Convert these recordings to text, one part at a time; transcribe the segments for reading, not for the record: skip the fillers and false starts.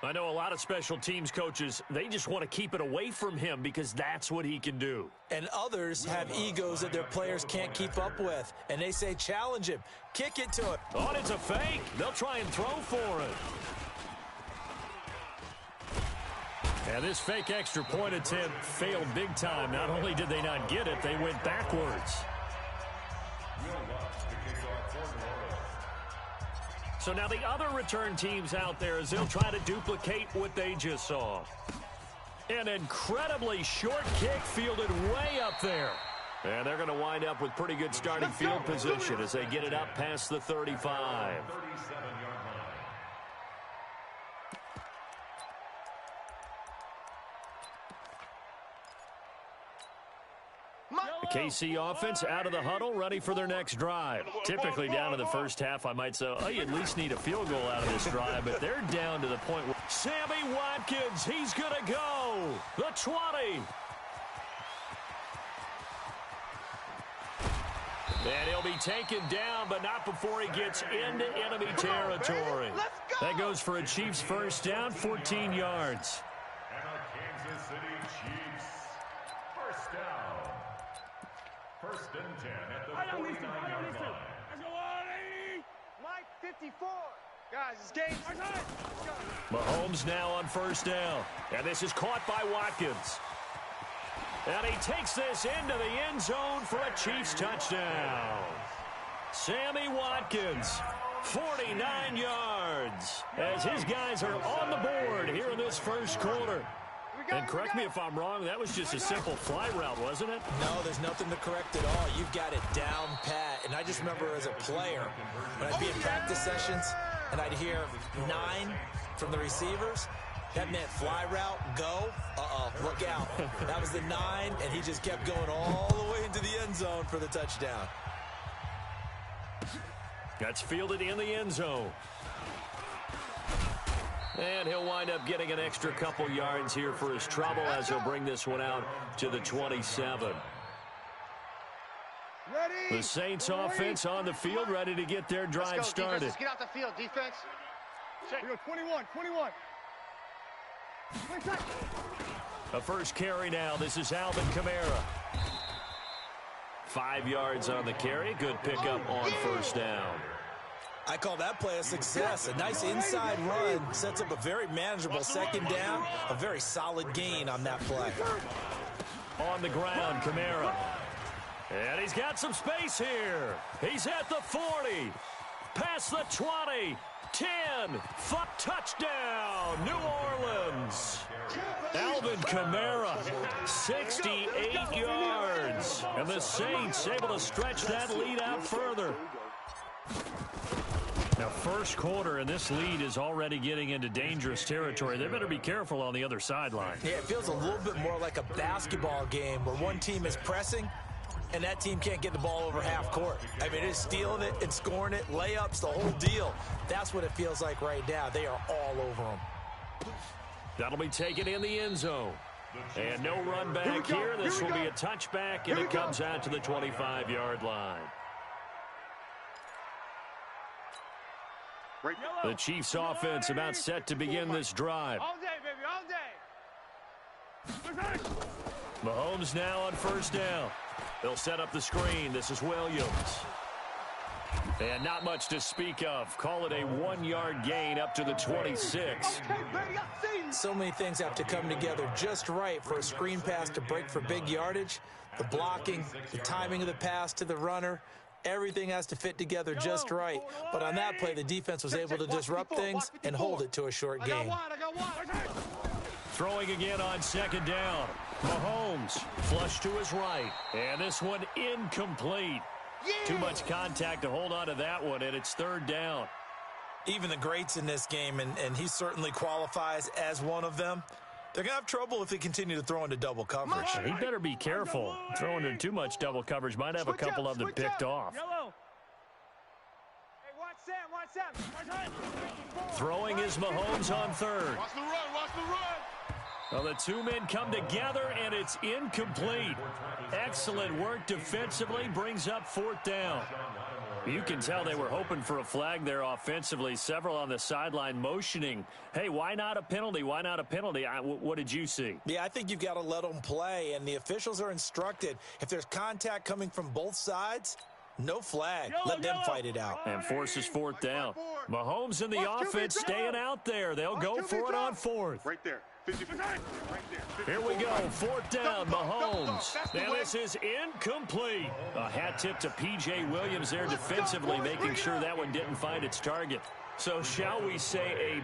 I know a lot of special teams coaches, they just want to keep it away from him because that's what he can do. And others have egos that their players can't keep up with. And they say, challenge him. Kick it to him. Oh, it's a fake. They'll try and throw for it. And this fake extra point attempt failed big time. Not only did they not get it, they went backwards. So now the other return teams out there as they'll try to duplicate what they just saw. An incredibly short kick fielded way up there. And they're going to wind up with pretty good starting field position as they get it up past the 35. The KC offense out of the huddle, ready for their next drive. Typically down to the first half, I might say, oh, you at least need a field goal out of this drive, but they're down to the point where Sammy Watkins, he's going to go. The 20. And he'll be taken down, but not before he gets into enemy territory. That goes for a Chiefs first down, 14 yards. And a Kansas City Chiefs first down. First and 10 at the 49-yard line. Mike, 54. Guys, it's game. Mahomes now on first down. And this is caught by Watkins. And he takes this into the end zone for a Chiefs touchdown. Sammy Watkins, 49 yards, as his guys are on the board here in this first quarter. And correct me if I'm wrong, that was just a simple fly route, wasn't it? No, there's nothing to correct at all. You've got it down pat. And I just remember as a player, when I'd be in practice sessions and I'd hear 9 from the receivers, that meant fly route, go, look out. That was the 9, and he just kept going all the way into the end zone for the touchdown. That's fielded in the end zone. And he'll wind up getting an extra couple yards here for his trouble as he'll bring this one out to the 27. The Saints offense on the field, ready to get their drive started. Let's get out the field, defense. We go 21. A first carry now. This is Alvin Kamara. 5 yards on the carry. Good pickup on first down. I call that play a success. A nice inside run sets up a very manageable second down. A very solid gain on that play. On the ground, Kamara. And he's got some space here. He's at the 40. Past the 20. 10. Touchdown, New Orleans. Alvin Kamara, 68 yards. And the Saints able to stretch that lead out further. Now, first quarter, and this lead is already getting into dangerous territory. They better be careful on the other sideline. Yeah, it feels a little bit more like a basketball game where one team is pressing and that team can't get the ball over half court. I mean, it's stealing it and scoring it, layups, the whole deal. That's what it feels like right now. They are all over them. That'll be taken in the end zone. And no run back here. This will be a touchback, and it comes out to the 25-yard line. The Chiefs offense about set to begin this drive. All day, baby, all day. Mahomes now on first down. They'll set up the screen. This is Williams. And not much to speak of. Call it a 1-yard gain up to the 26. So many things have to come together just right for a screen pass to break for big yardage. The blocking, the timing of the pass to the runner. Everything has to fit together just right. But on that play, the defense was able to disrupt things and hold it to a short gain. Throwing again on second down. Mahomes flush to his right. And this one incomplete. Too much contact to hold on to that one, and it's third down. Even the greats in this game, and he certainly qualifies as one of them, they're going to have trouble if they continue to throw into double coverage. He better be careful. Throwing into too much double coverage might have a couple of them picked off. Throwing is Mahomes on third. Watch the run. Well, the two men come together, and it's incomplete. Excellent work defensively, brings up fourth down. You can tell they were hoping for a flag there offensively. Several on the sideline motioning, hey, why not a penalty? Why not a penalty? What did you see? Yeah, I think you've got to let them play, and the officials are instructed. If there's contact coming from both sides, no flag. Let them fight it out. And forces fourth down. Mahomes and the offense staying out there. They'll go for it on fourth. Right there. 50%. Right there. Here we go. Fourth down, Mahomes. Now this is incomplete. A hat tip to P.J. Williams there defensively, making sure that one didn't find its target. So shall we say a...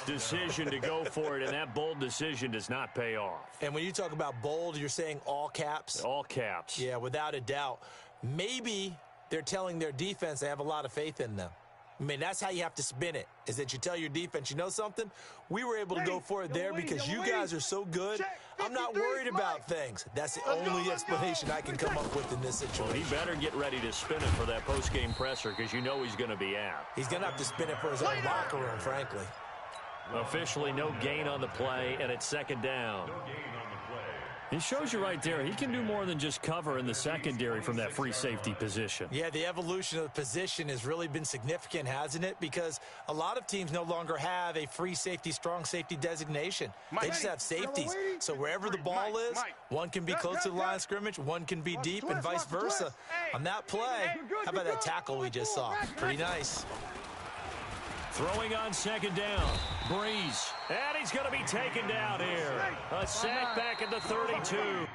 decision to go for it, and that bold decision does not pay off. And when you talk about bold, you're saying all caps? All caps. Yeah, without a doubt. Maybe they're telling their defense they have a lot of faith in them. I mean, that's how you have to spin it, is that you tell your defense, you know something? We were able to go for it there because you guys are so good. I'm not worried about things. That's the only explanation I can come up with in this situation. Well, he better get ready to spin it for that post-game presser because you know he's going to be out. He's going to have to spin it for his own locker room, frankly. Officially no gain on the play, and it's second down. It shows you right there, he can do more than just cover in the secondary from that free safety position. Yeah, the evolution of the position has really been significant, hasn't it? Because a lot of teams no longer have a free safety, strong safety designation. They just have safeties. So wherever the ball is, one can be close to the line of scrimmage, one can be deep, and vice versa. On that play, how about that tackle we just saw? Pretty nice. Throwing on second down, Breeze. And he's going to be taken down here. A sack back at the 32.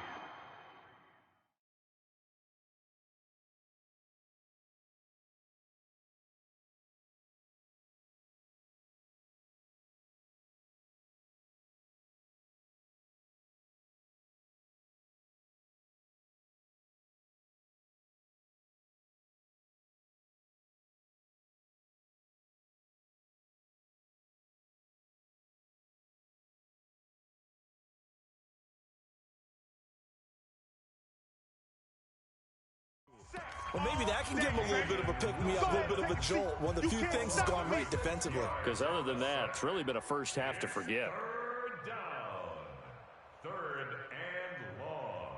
Well, maybe that can give him a little bit of a pick-me-up, a little bit of a jolt. One of the few things that's gone right defensively. Because other than that, it's really been a first half to forget. Third down. Third and long.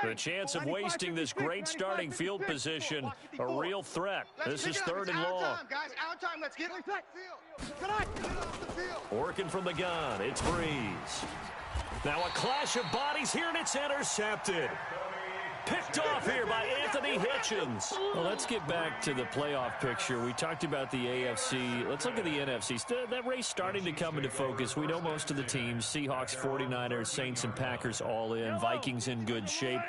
The chance of wasting this great starting field position, a real threat. This is third and long. Guys, out time. Let's get off the field. Working from the gun, it's Breeze. Now a clash of bodies here, and it's intercepted. Picked off here by Anthony Hitchens. Well, let's get back to the playoff picture. We talked about the AFC. Let's look at the NFC. That race starting to come into focus. We know most of the teams, Seahawks, 49ers, Saints, and Packers all in. Vikings in good shape.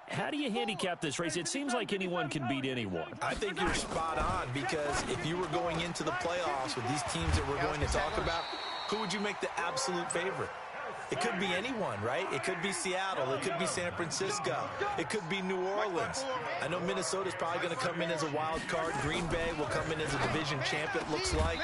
How do you handicap this race? It seems like anyone can beat anyone. I think you're spot on, because if you were going into the playoffs with these teams that we're going to talk about, who would you make the absolute favorite? It could be anyone, right? It could be Seattle. It could be San Francisco. It could be New Orleans. I know Minnesota's probably going to come in as a wild card. Green Bay will come in as a division champ, it looks like.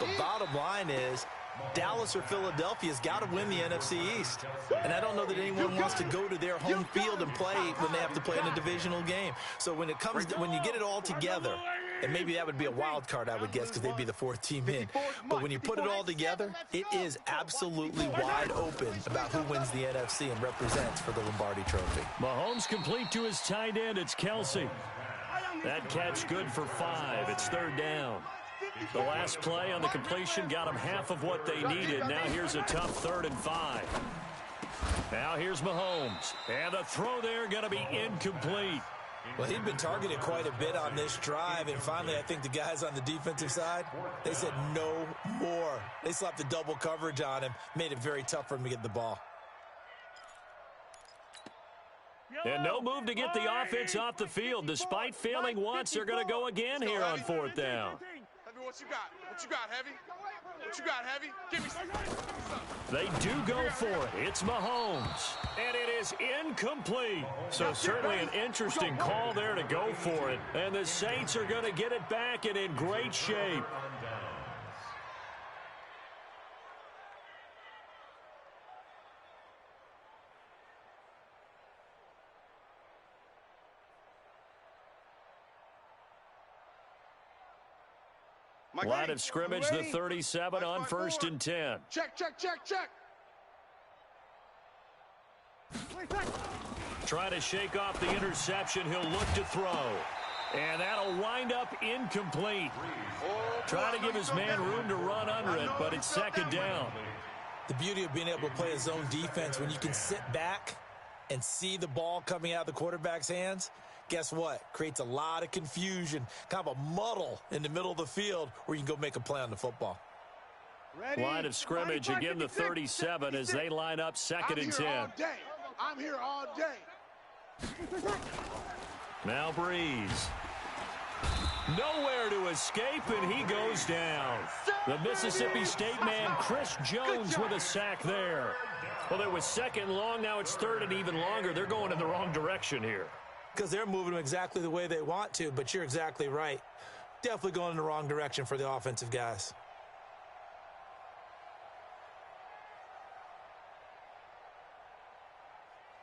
The bottom line is Dallas or Philadelphia's got to win the NFC East. And I don't know that anyone wants to go to their home field and play when they have to play in a divisional game. So when it comes to, when you get it all together, and maybe that would be a wild card, I would guess, because they'd be the fourth team in. But when you put it all together, it is absolutely wide open about who wins the NFC and represents for the Lombardi Trophy. Mahomes complete to his tight end. It's Kelsey. That catch good for 5. It's third down. The last play on the completion got them half of what they needed. Now here's a tough 3rd and 5. Now here's Mahomes. And the throw there going to be incomplete. Well, he'd been targeted quite a bit on this drive, and finally I think the guys on the defensive side, they said no more. They slapped the double coverage on him, made it very tough for him to get the ball. And no move to get the offense off the field. Despite failing once, they're going to go again here on 4th down. What you got? What you got, Heavy? What you got, Heavy? Give me some. They do go for it. It's Mahomes. And it is incomplete. So certainly an interesting call there to go for it. And the Saints are going to get it back and in great shape. Line of scrimmage, the 37 on 1st and 10. Check. Try to shake off the interception. He'll look to throw. And that'll wind up incomplete. Try to give his man room to run under it, but it's 2nd down. The beauty of being able to play a zone defense when you can sit back and see the ball coming out of the quarterback's hands, guess what? Creates a lot of confusion, kind of a muddle in the middle of the field where you can go make a play on the football. Line of scrimmage, again the 37 as they line up 2nd and 10. I'm here all day. Now Breeze. Nowhere to escape, and he goes down. The Mississippi State man, Chris Jones, with a sack there. Well, it was 2nd and long. Now it's 3rd and even longer. They're going in the wrong direction here. Because they're moving them exactly the way they want to, but you're exactly right. Definitely going in the wrong direction for the offensive guys.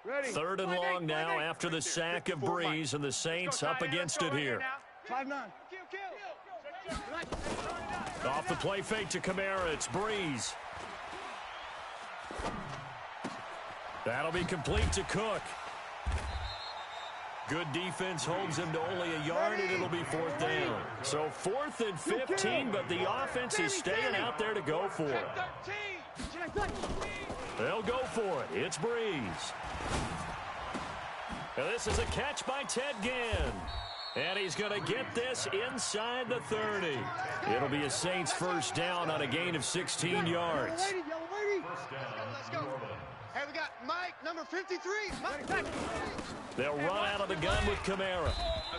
Ready. 3rd and long now after the sack of Breeze, and the Saints up against it here. 5-9. Off the play fake to Kamara, it's Breeze. That'll be complete to Cook. Good defense holds him to only a yard, and it'll be 4th down. So 4th and 15, but the offense is staying out there to go for it. They'll go for it. It's Breeze. Now this is a catch by Ted Ginn. And he's going to get this inside the 30. It'll be a Saints 1st down on a gain of 16 yards. Let's go. Hey, we got Mike, number 53. Mike. They'll run out of the gun with Kamara.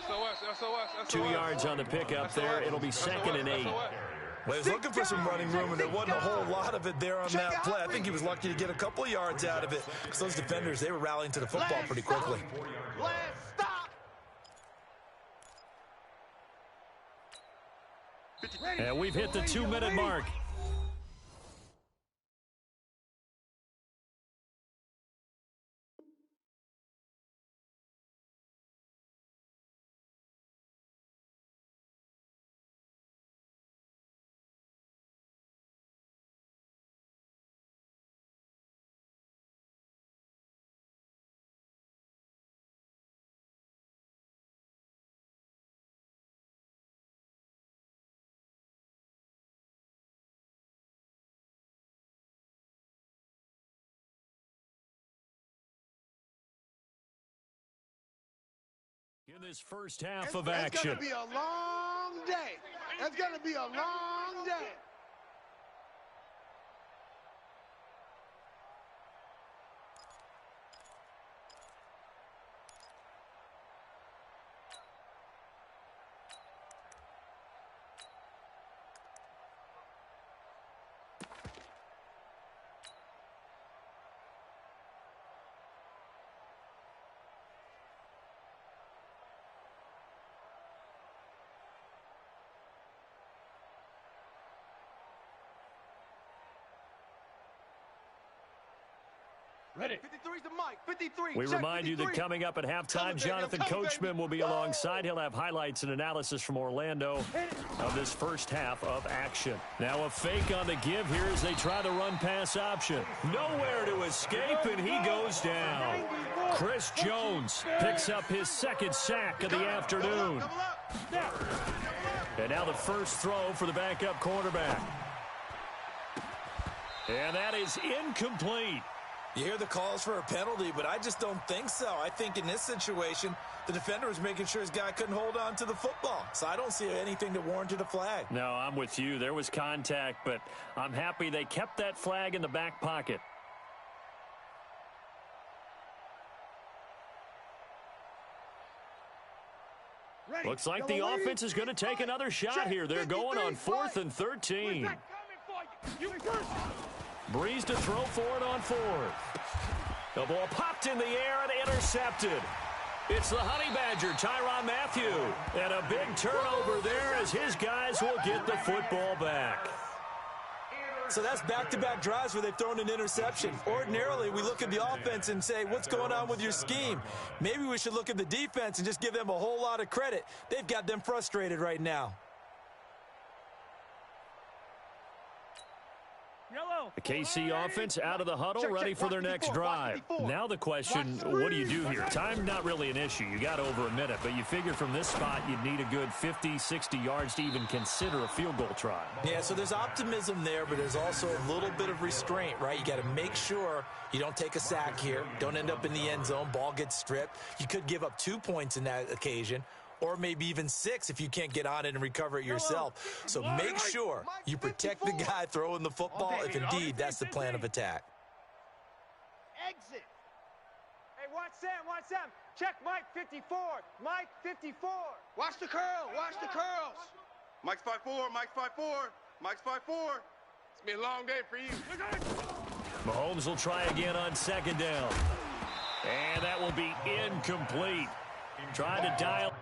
SOS. 2 yards on the pickup there. It'll be 2nd and 8. Well, he was looking for some running room, and there wasn't a whole lot of it there on that play. I think he was lucky to get a couple of yards out of it, because those defenders, they were rallying to the football pretty quickly. Let's stop. And we've hit the 2-minute mark. In this first half of action. It's going to be a long day. It's going to be a long day. Ready. 53's the mic. 53. We remind you that coming up at halftime, Jonathan Coachman will be alongside. He'll have highlights and analysis from Orlando of this first half of action. Now a fake on the give here as they try the run-pass option. Nowhere to escape, and he goes down. Chris Jones picks up his 2nd sack of the afternoon. And now the first throw for the backup quarterback. And that is incomplete. You hear the calls for a penalty, but I just don't think so. I think in this situation, the defender was making sure his guy couldn't hold on to the football. So I don't see anything that warranted a flag. No, I'm with you. There was contact, but I'm happy they kept that flag in the back pocket. Ready. Looks like the offense is going to take another shot here. They're going on 4th and 13. Breeze to throw for it on 4th. The ball popped in the air and intercepted. It's the Honey Badger, Tyrann Mathieu. And a big turnover there as his guys will get the football back. So that's back-to-back drives where they've thrown an interception. Ordinarily, we look at the offense and say, what's going on with your scheme? Maybe we should look at the defense and just give them a whole lot of credit. They've got them frustrated right now. The KC offense out of the huddle, ready for their next drive. Now the question, what do you do here? Time not really an issue. You got over a minute, but you figure from this spot you'd need a good 50, 60 yards to even consider a field goal try. Yeah, so there's optimism there, but there's also a little bit of restraint, right? You got to make sure you don't take a sack here, don't end up in the end zone, ball gets stripped. You could give up 2 points in that occasion, or maybe even 6 if you can't get on it and recover it yourself. So make sure you protect the guy throwing the football if indeed that's the plan of attack. Exit. Hey, watch Sam. Check Mike 54. Mike 54. Watch the curl. Watch the curls. Mike's 5'4", Mike's 5'4", Mike's 5'4". It's been a long day for you. Mahomes will try again on 2nd down. And that will be incomplete. Trying to dial.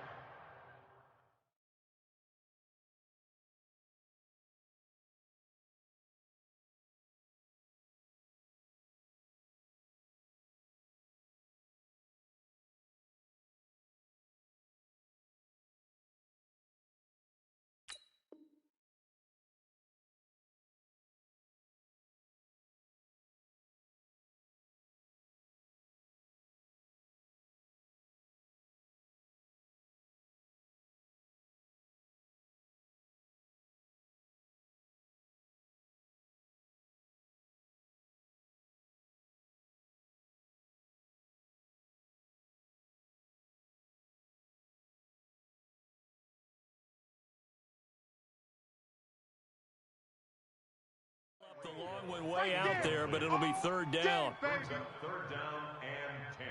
The long one way out there, but it'll be 3rd down. Brings up 3rd down and 10.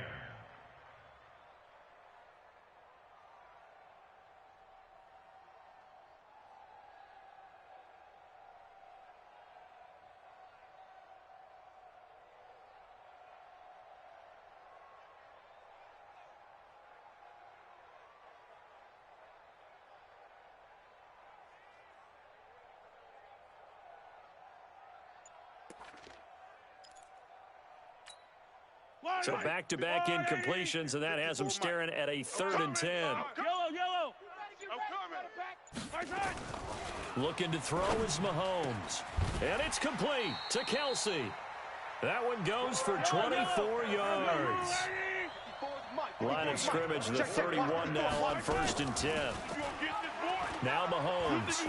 So back-to-back incompletions, and that has them staring at a 3rd and 10. Yellow. I'm coming. Looking to throw is Mahomes. And it's complete to Kelsey. That one goes for 24 yards. Line of scrimmage, the 31 now on 1st and 10. Now Mahomes.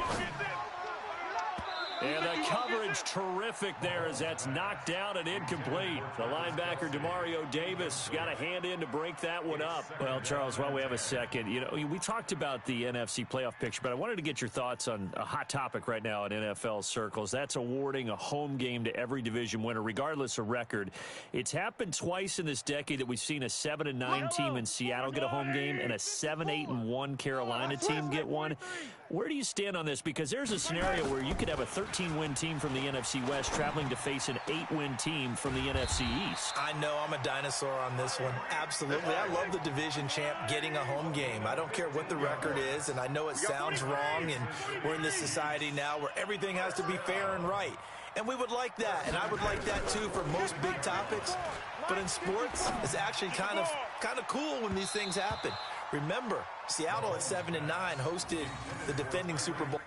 And the coverage terrific there as that's knocked down and incomplete. The linebacker, Demario Davis, got a hand in to break that one up. Well, Charles, while we have a second, you know, we talked about the NFC playoff picture, but I wanted to get your thoughts on a hot topic right now in NFL circles. That's awarding a home game to every division winner, regardless of record. It's happened twice in this decade that we've seen a 7-9 team in Seattle get a home game and a 7-8-1 Carolina team get one. Where do you stand on this? Because there's a scenario where you could have a 13-win team from the NFC West traveling to face an 8-win team from the NFC East. I know I'm a dinosaur on this one. Absolutely. I love the division champ getting a home game. I don't care what the record is, and I know it sounds wrong, and we're in this society now where everything has to be fair and right. And we would like that, and I would like that too for most big topics. But in sports, it's actually kind of cool when these things happen. Remember, Seattle at 7-9 hosted the defending Super Bowl.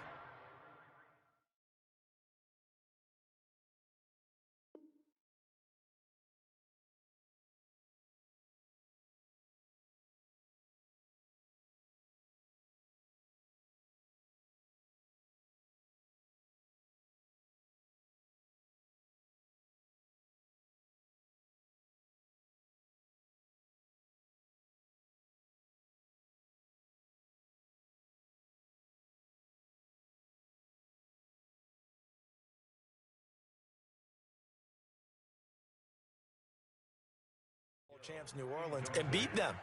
champs New Orleans and beat them.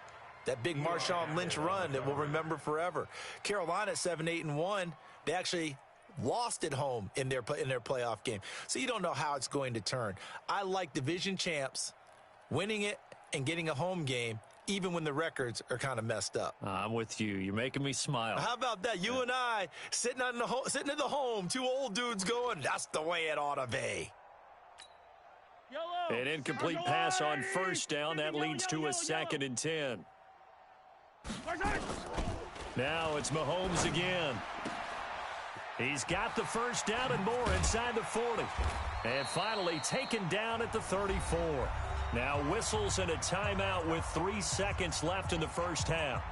That big Marshawn Lynch run that we'll remember forever. Carolina at 7-8-1, they actually lost at home in their playoff game. So you don't know how it's going to turn. I like division champs winning it and getting a home game, even when the records are kind of messed up. I'm with you. You're making me smile. How about that? You and I sitting at the home, two old dudes going, that's the way it ought to be. An incomplete pass on first down. That leads to a 2nd and 10. Now it's Mahomes again. He's got the first down and more inside the 40. And finally taken down at the 34. Now whistles and a timeout with 3 seconds left in the first half.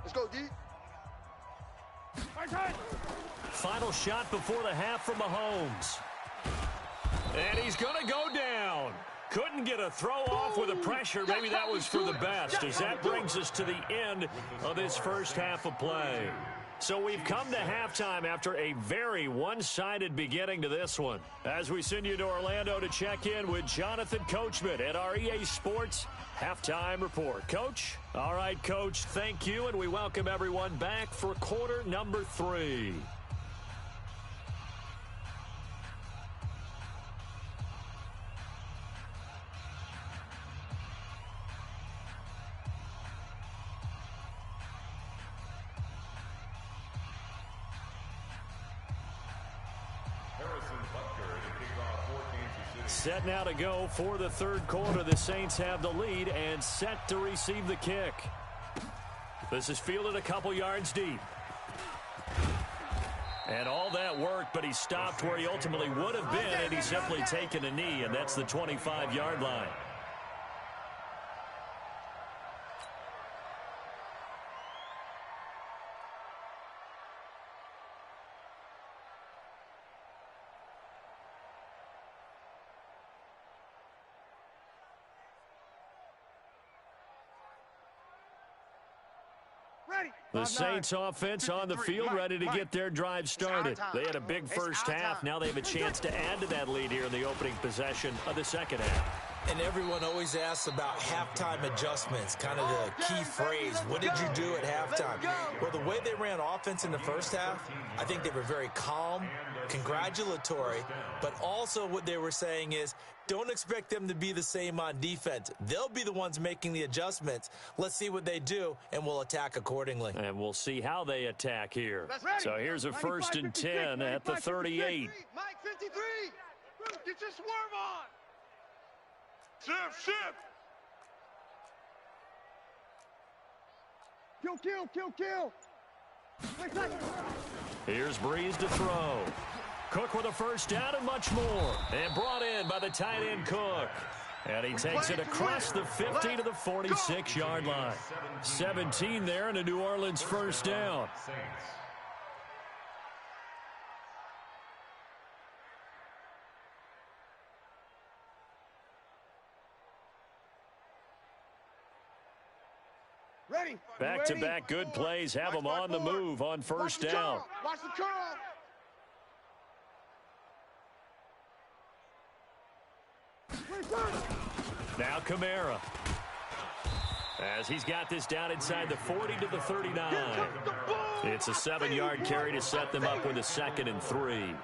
Let's go, D. Final shot before the half from Mahomes. And he's going to go down. Couldn't get a throw off with the pressure. Maybe that was for the best, as that brings us to the end of this first half of play. So we've come to halftime after a very one-sided beginning to this one. As we send you to Orlando to check in with Jonathan Coachman at our EA Sports Halftime Report. Coach? All right, Coach, thank you, and we welcome everyone back for quarter number 3. Set now to go for the third quarter. The Saints have the lead and set to receive the kick. This is fielded a couple yards deep. And all that worked, but he stopped where he ultimately would have been, and he's simply taken a knee, and that's the 25-yard line. The Saints offense on the field, ready to get their drive started. They had a big first half. Now they have a chance to add to that lead here in the opening possession of the second half. And everyone always asks about halftime adjustments, kind of the key phrase. What did you do at halftime? Well, the way they ran offense in the first half, I think they were very calm, congratulatory, but also what they were saying is, don't expect them to be the same on defense. They'll be the ones making the adjustments. Let's see what they do, and we'll attack accordingly. And we'll see how they attack here. So here's a 1st and 10 at the 38. Mike 53. Get your swerve on. Shift. Kill. Here's Breeze to throw. Cook with a first down and much more. And brought in by the tight end Cook. And he takes it across the 50 to the 46-yard line. 17 there and a New Orleans first down. Back-to-back good plays have them on the move on first down. Watch the curl. Now Kamara. As he's got this down inside the 40 to the 39. It's a 7-yard carry to set them up with a 2nd and 3.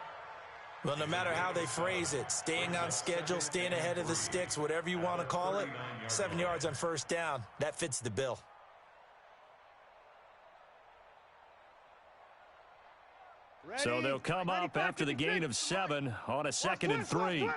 Well, no matter how they phrase it, staying on schedule, staying ahead of the sticks, whatever you want to call it, 7 yards on first down, that fits the bill. So they'll come up after the gain of 7 on a 2nd and 3.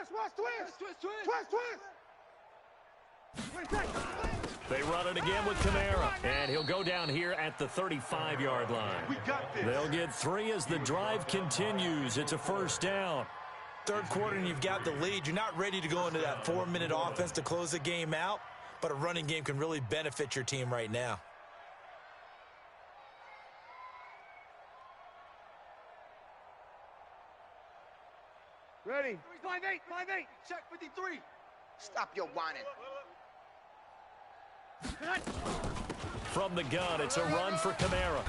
They run it again with Kamara, and he'll go down here at the 35-yard line. They'll get 3 as the drive continues. It's a first down. Third quarter and you've got the lead. You're not ready to go into that 4-minute offense to close the game out, but a running game can really benefit your team right now. Ready. 5-8, 5-8. Check 53. Stop your whining. From the gun, it's a run for Kamara.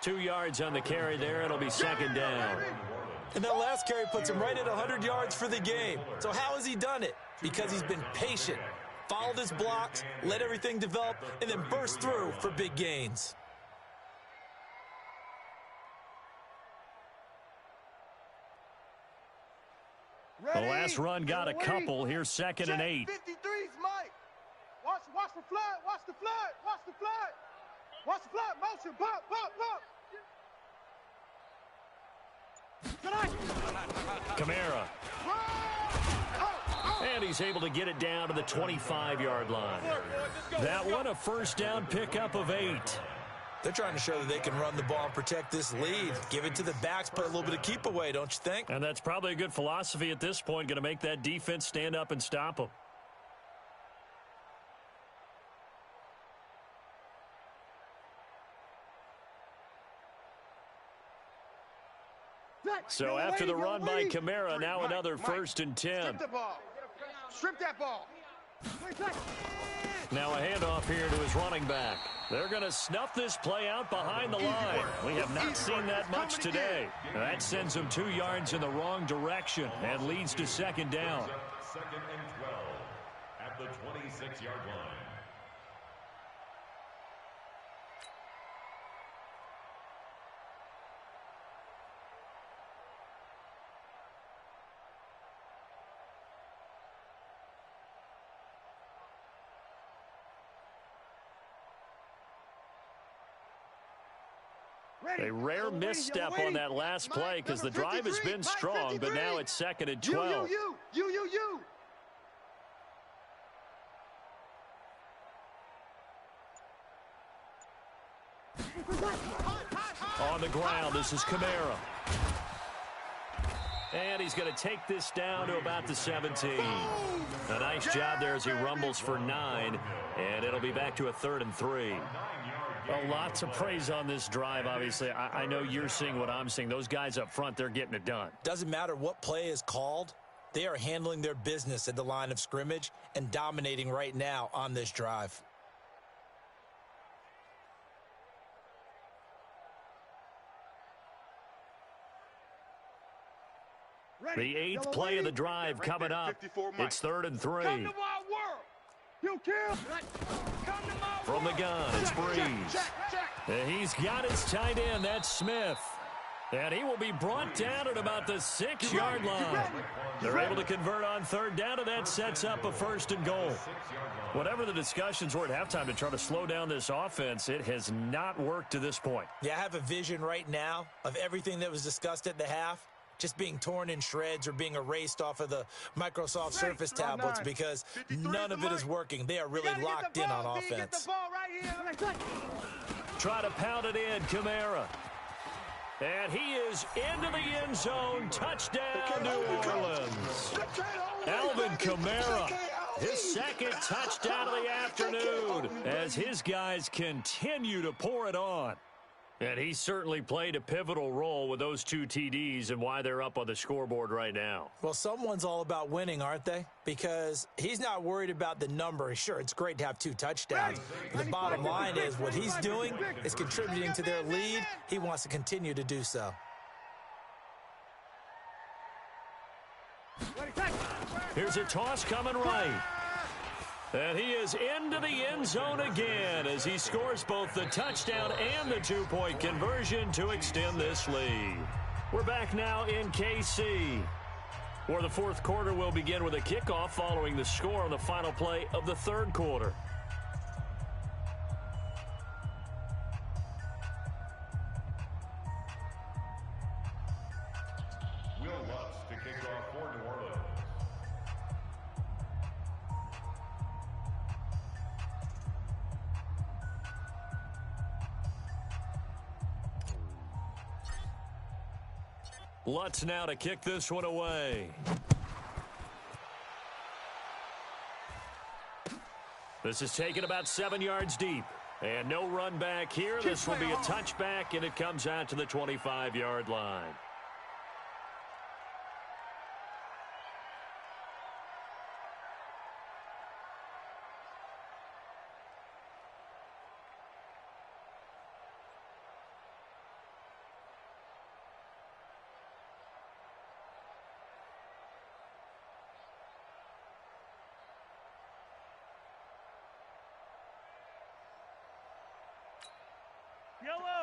2 yards on the carry there. It'll be second down. And that last carry puts him right at 100 yards for the game. So how has he done it? Because he's been patient, followed his blocks, let everything develop, and then burst through for big gains. The last run got a couple. Here's 2nd and 8. 53's Mike. Watch the flood. Watch the flood. Watch the flood. Watch the flood. Motion. Pop, pop, pop. Kamara. And he's able to get it down to the 25-yard line. That one, a first down pickup of 8. They're trying to show that they can run the ball and protect this lead. Give it to the backs, play a little bit of keep away, don't you think? And that's probably a good philosophy at this point, going to make that defense stand up and stop them. So after the run by Kamara, now another 1st and 10. Strip the ball. Strip that ball. Now a handoff here to his running back. They're going to snuff this play out behind the line. We have not seen that much today. That sends them 2 yards in the wrong direction and leads to second down. 2nd and 12 at the 26-yard line. A rare misstep on that last play because the drive has been strong, but now it's 2nd and 12. You. On the ground, this is Kamara. And he's going to take this down to about the 17. A nice job there as he rumbles for 9, and it'll be back to a 3rd and 3. Well, lots of praise on this drive, obviously. I know you're seeing what I'm seeing. Those guys up front, they're getting it done. Doesn't matter what play is called. They are handling their business at the line of scrimmage and dominating right now on this drive. The 8th play of the drive coming up. It's 3rd and 3. Come to my world. You kill. From the gun, it's Breeze. And he's got his tight end, that's Smith. And he will be brought down at about the 6-yard line. They're able to convert on 3rd down, and that sets up a 1st and goal. Whatever the discussions were at halftime to try to slow down this offense, it has not worked to this point. Yeah, I have a vision right now of everything that was discussed at the half just being torn in shreds or being erased off of the Microsoft Surface tablets because none of it is working. They are really locked in on offense. Try to pound it in, Kamara. And he is into the end zone. Touchdown, New Orleans. Alvin Kamara, his 2nd touchdown of the afternoon as his guys continue to pour it on. And he certainly played a pivotal role with those 2 TDs and why they're up on the scoreboard right now. Well, someone's all about winning, aren't they? Because he's not worried about the number. Sure, it's great to have 2 touchdowns. But the bottom line is what he's doing is contributing to their lead. He wants to continue to do so. Here's a toss coming right. And he is into the end zone again as he scores both the touchdown and the 2-point conversion to extend this lead. We're back now in KC, where the 4th quarter will begin with a kickoff following the score on the final play of the 3rd quarter. Will Lutz to kick off for New Orleans. Lutz now to kick this one away. This is taken about 7 yards deep. And no run back here. This will be a touchback, and it comes out to the 25-yard line.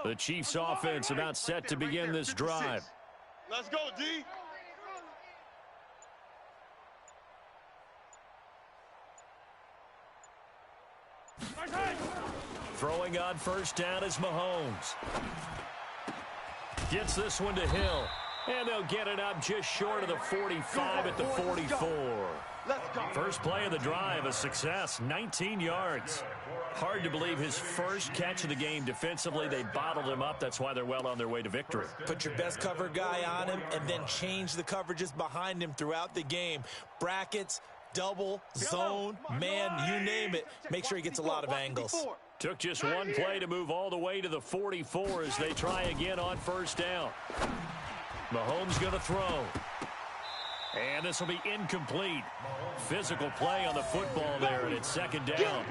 The Chiefs offense about set to begin this drive. Let's go, D. Throwing on first down is Mahomes. Gets this one to Hill. And they'll get it up just short of the 45 at the 44. First play of the drive, a success, 19 yards. Hard to believe his first catch of the game defensively. They bottled him up. That's why they're well on their way to victory. Put your best cover guy on him and then change the coverages behind him throughout the game. Brackets, double, zone, man, you name it. Make sure he gets a lot of angles. Took just one play to move all the way to the 44 as they try again on first down. Mahomes going to throw. And this will be incomplete. Physical play on the football there, and it's second down.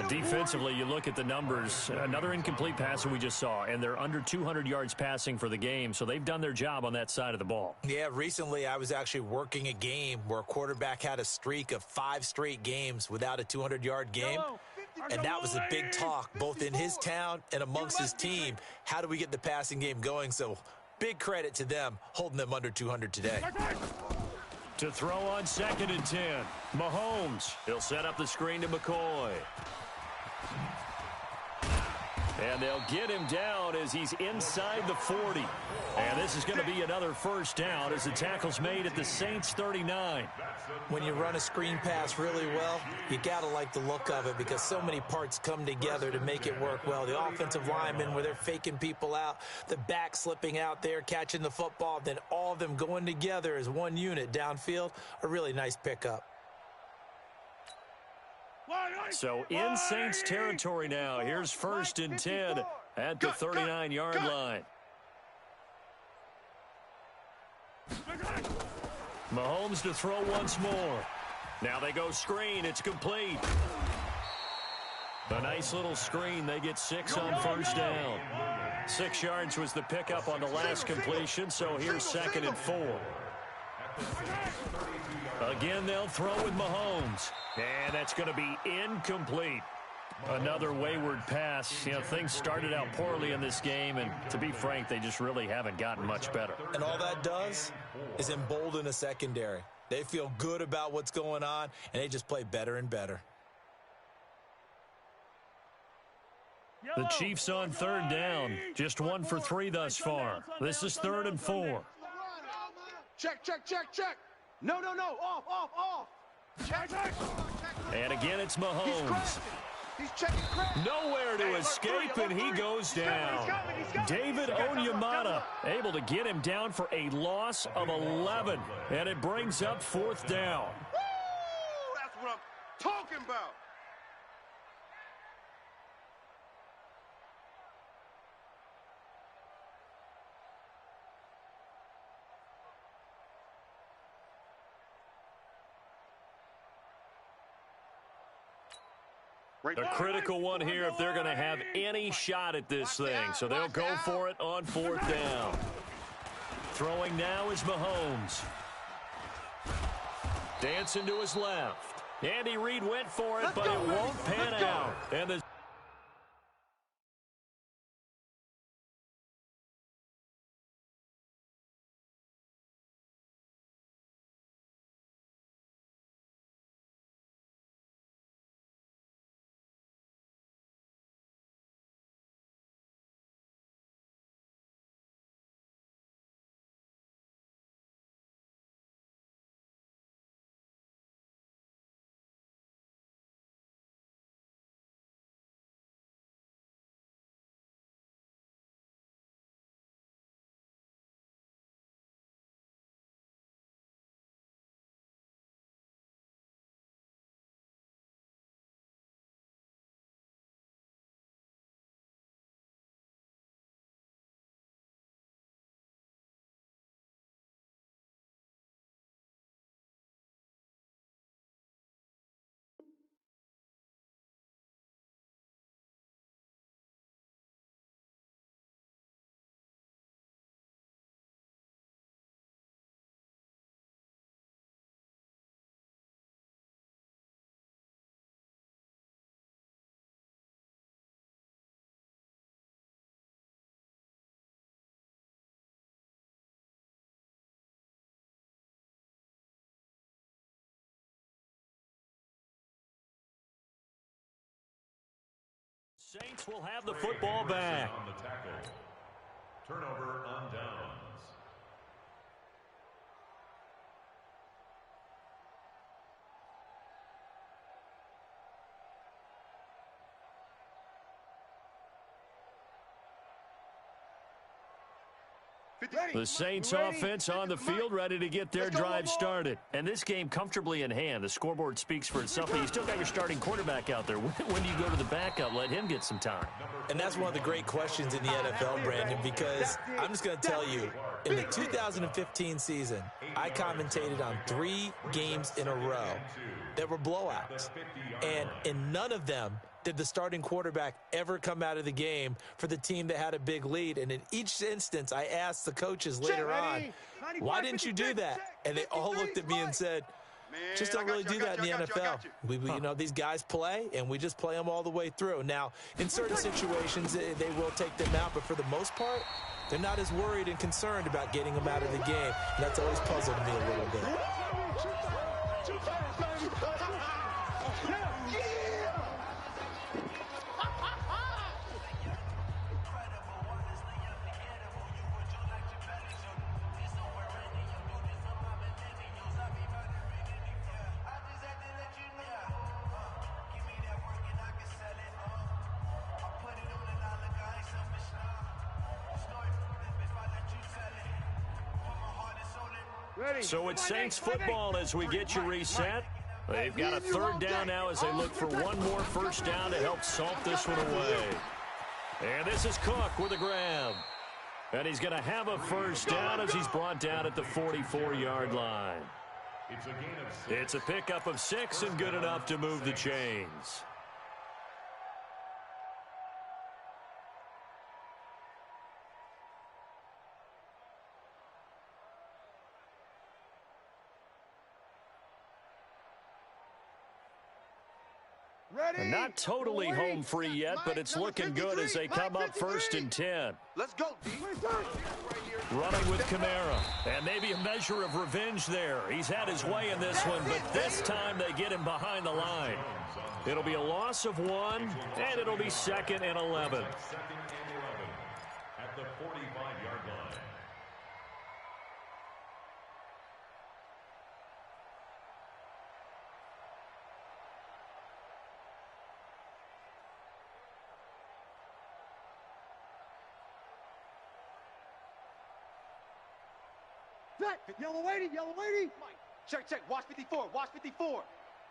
Defensively, you look at the numbers. Another incomplete pass that we just saw, and they're under 200 yards passing for the game, so they've done their job on that side of the ball. Yeah, recently I was actually working a game where a quarterback had a streak of 5 straight games without a 200-yard game. And that was a big talk, both in his town and amongst his team. How do we get the passing game going? So big credit to them holding them under 200 today. To throw on 2nd and 10. Mahomes. He'll set up the screen to McCoy. And they'll get him down as he's inside the 40. And this is going to be another first down as the tackle's made at the Saints 39. When you run a screen pass really well, you got to like the look of it because so many parts come together to make it work well. The offensive linemen where they're faking people out, the back slipping out there, catching the football, then all of them going together as one unit downfield, a really nice pickup. So in Saints territory now. Here's 1st and 10 at the 39-yard line. Mahomes to throw once more. Now they go screen. It's complete. A nice little screen. They get 6 on first down. 6 yards was the pickup on the last completion, so here's 2nd and 4. Again, they'll throw with Mahomes. And that's going to be incomplete. Another wayward pass. You know, things started out poorly in this game, and to be frank, they just really haven't gotten much better. And all that does is embolden a secondary. They feel good about what's going on, and they just play better and better. The Chiefs on 3rd down. Just 1 for 3 thus far. This is 3rd and 4. Check, check, check, check. No, no, no. Off, off, off. Check, check. And again, it's Mahomes. He's checking crack. Nowhere to escape, and he goes down. David Onyemata able to get him down for a loss of 11. And it brings up 4th down. Woo! That's what I'm talking about. A critical one here if they're going to have any shot at this thing. So they'll go for it on 4th down. Throwing now is Mahomes. Dancing to his left. Andy Reid went for it, but it won't pan out. And the Saints will have the football back. On the tackle. Turnover on downs. The Saints offense on the field, ready to get their drive started. And this game comfortably in hand. The scoreboard speaks for itself, but you still got your starting quarterback out there. When do you go to the backup? Let him get some time. And that's one of the great questions in the NFL, Brandon, because I'm just going to tell you, in the 2015 season, I commentated on 3 games in a row that were blowouts. And in none of them did the starting quarterback ever come out of the game for the team that had a big lead. And in each instance, I asked the coaches later on, why didn't you do that? And they all looked at me and said, just don't really do that in the NFL. We you know, these guys play, and we just play them all the way through. Now, in certain situations, they will take them out, but for the most part, they're not as worried and concerned about getting them out of the game. And that's always puzzled me a little bit. So it's Saints football as we get you reset. They've got a third down now as they look for one more first down to help salt this one away. And this is Cook with a grab. And he's going to have a first down as he's brought down at the 44-yard line. It's a pickup of 6 and good enough to move the chains. And not totally home free yet, but it's looking good as they come up 1st and 10. Let's go, D. Running with Kamara. And maybe a measure of revenge there. He's had his way in this one, but this time they get him behind the line. It'll be a loss of 1, and it'll be 2nd and 11. At the 45-yard line. Yellow lady, yellow lady. Check, check. Watch 54. Watch 54.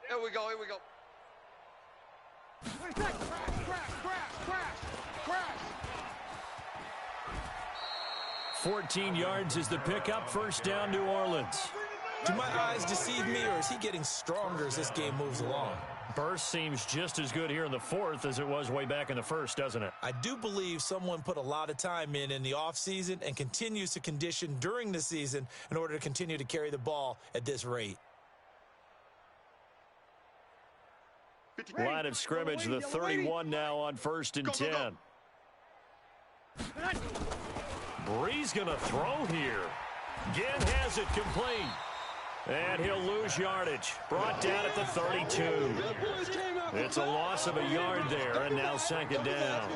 Here we go. Here we go. Crash. 14 yards is the pickup. First down, New Orleans. Do my eyes deceive me, or is he getting stronger as this game moves along? Burst seems just as good here in the 4th as it was way back in the 1st, doesn't it? I do believe someone put a lot of time in the offseason and continues to condition during the season in order to continue to carry the ball at this rate. Line of scrimmage, the 31 now on 1st and 10. Bree's going to throw here. Ginn has it complete. And he'll lose yardage. Brought down at the 32. It's a loss of a yard there, and now 2nd down.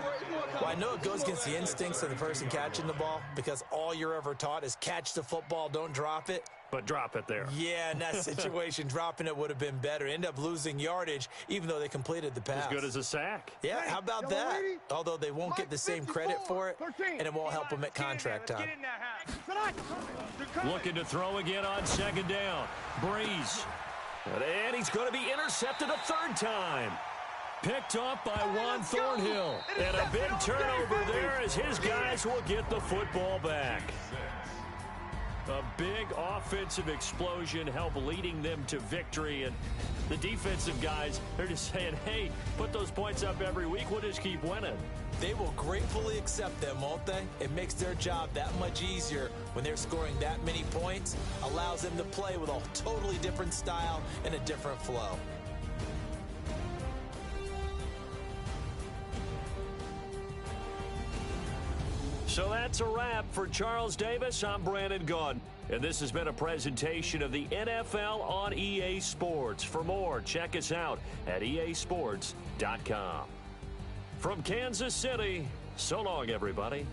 Well, I know it goes against the instincts of the person catching the ball because all you're ever taught is catch the football, don't drop it. But drop it there. Yeah, in that situation, dropping it would have been better. End up losing yardage, even though they completed the pass. As good as a sack. Yeah, how about that? Although they won't get the same credit for it, and it won't help them at contract time. Looking to throw again on 2nd down. Breeze. And he's going to be intercepted a 3rd time. Picked off by Juan Thornhill. And a big turnover there as his guys will get the football back. A big offensive explosion help leading them to victory. And the defensive guys, they're just saying, hey, put those points up every week. We'll just keep winning. They will gratefully accept them, won't they? It makes their job that much easier when they're scoring that many points. Allows them to play with a totally different style and a different flow. So that's a wrap for Charles Davis. I'm Brandon Gunn. And this has been a presentation of the NFL on EA Sports. For more, check us out at easports.com. From Kansas City, so long, everybody.